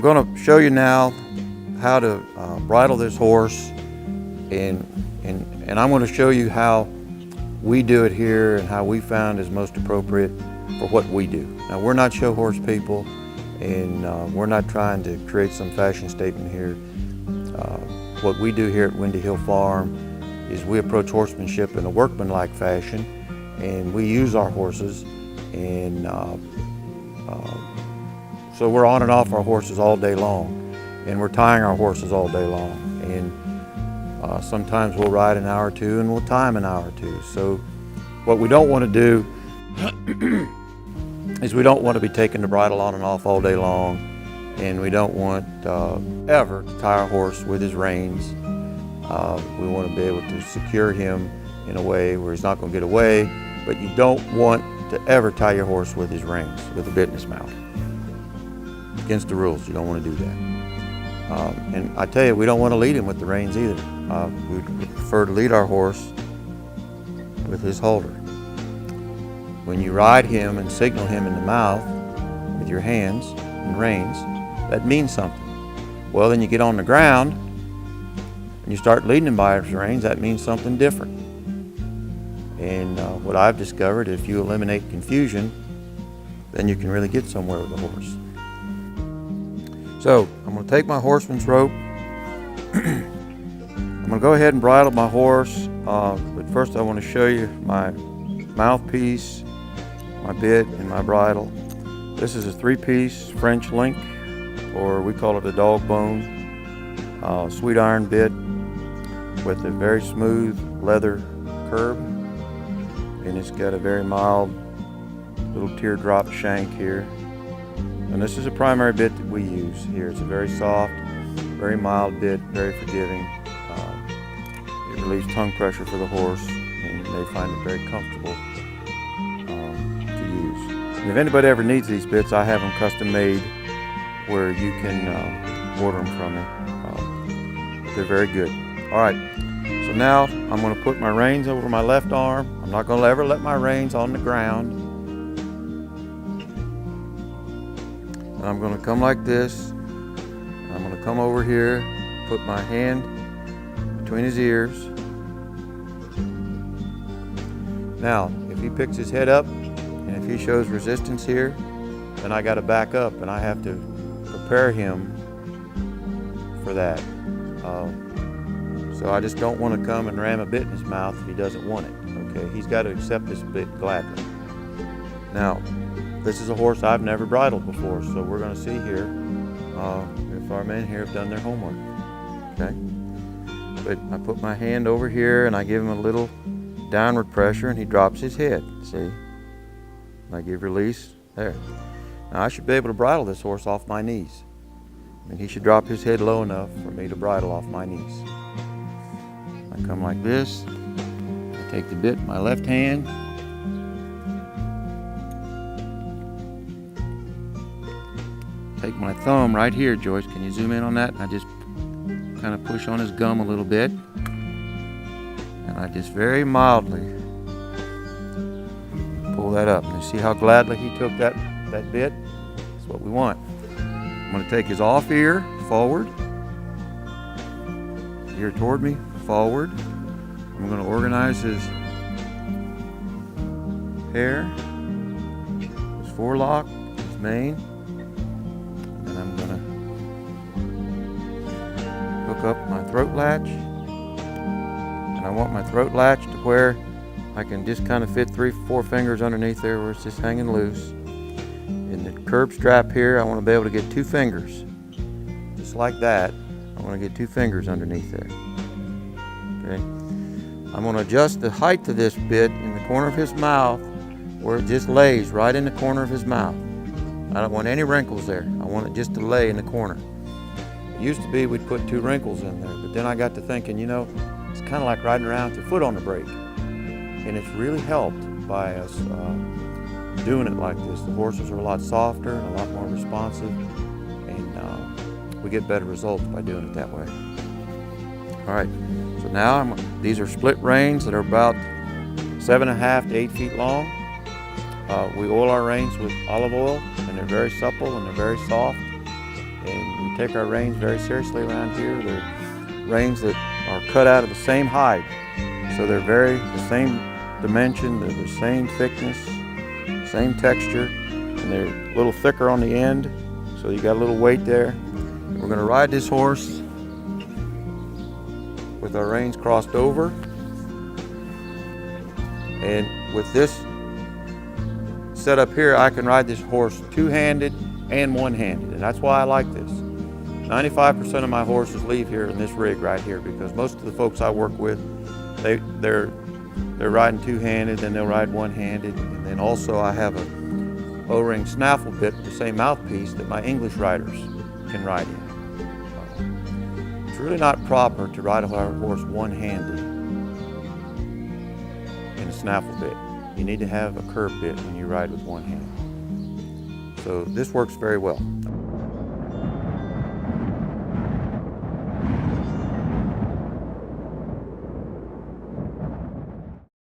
going to show you now how to bridle this horse, and I'm going to show you how we do it here and how we found is most appropriate for what we do. Now, we're not show horse people, and we're not trying to create some fashion statement here. What we do here at Windy Hill Farm is we approach horsemanship in a workmanlike fashion, and we use our horses, and so we're on and off our horses all day long, and we're tying our horses all day long, and sometimes we'll ride an hour or two and we'll tie them an hour or two. So what we don't want to do is we don't want to be taking the bridle on and off all day long, and we don't want ever to tie our horse with his reins. We want to be able to secure him in a way where he's not going to get away, but you don't want to ever tie your horse with his reins, with a bit in his mouth. Against the rules, you don't want to do that. And I tell you, we don't want to lead him with the reins either. We prefer to lead our horse with his halter. When you ride him and signal him in the mouth with your hands and reins, that means something. Well, then you get on the ground and you start leading him by his reins, that means something different. And what I've discovered, if you eliminate confusion, then you can really get somewhere with a horse. So I'm going to take my horseman's rope. I'm going to go ahead and bridle my horse, but first I want to show you my mouthpiece, my bit, and my bridle. This is a 3-piece French link, or we call it a dog bone, sweet iron bit with a very smooth leather curb, and it's got a very mild little teardrop shank here. And this is a primary bit that we use here. It's a very soft, very mild bit, very forgiving. It relieves tongue pressure for the horse, and they find it very comfortable to use. And if anybody ever needs these bits, I have them custom made where you can order them from me. They're very good. All right, so now I'm going to put my reins over my left arm. I'm not going to ever let my reins on the ground. And I'm going to come like this. I'm going to come over here, put my hand between his ears. Now, if he picks his head up and if he shows resistance here, then I got to back up and I have to prepare him for that. So I just don't want to come and ram a bit in his mouth if he doesn't want it. Okay, he's got to accept this bit gladly. Now, this is a horse I've never bridled before, so we're going to see here if our men here have done their homework. Okay? But I put my hand over here and I give him a little downward pressure and he drops his head. See? And I give release there. Now I should be able to bridle this horse off my knees. And he should drop his head low enough for me to bridle off my knees. I come like this. I take the bit in my left hand. Take my thumb right here, Joyce. Can you zoom in on that? I just kind of push on his gum a little bit. And I just very mildly pull that up. And you see how gladly he took that bit? That's what we want. I'm going to take his off ear forward. Ear toward me, forward. I'm going to organize his hair, his forelock, his mane. And I'm going to hook up my throat latch. And I want my throat latch to where I can just kind of fit 3-4 fingers underneath there where it's just hanging loose. In the curb strap here, I want to be able to get 2 fingers. Just like that. I want to get 2 fingers underneath there. Okay. I'm going to adjust the height of this bit in the corner of his mouth where it just lays right in the corner of his mouth. I don't want any wrinkles there. I want it just to lay in the corner. It used to be we'd put 2 wrinkles in there, but then I got to thinking, you know, it's kind of like riding around with your foot on the brake. And it's really helped by us doing it like this. The horses are a lot softer and a lot more responsive, and we get better results by doing it that way. All right, so now these are split reins that are about 7.5 to 8 feet long. We oil our reins with olive oil, and they're very supple and they're very soft. And We take our reins very seriously around here. They're reins that are cut out of the same hide. So they're the same dimension, they're the same thickness, same texture, and they're a little thicker on the end, so you got a little weight there. We're going to ride this horse with our reins crossed over, and with this setup here, I can ride this horse two-handed and one-handed, and that's why I like this. 95% of my horses leave here in this rig right here, because most of the folks I work with, they're riding two-handed, then they'll ride one-handed, and then also I have a O-ring snaffle bit with the same mouthpiece that my English riders can ride in. It's really not proper to ride a horse one-handed in a snaffle bit. You need to have a curb bit when you ride with one hand. So this works very well.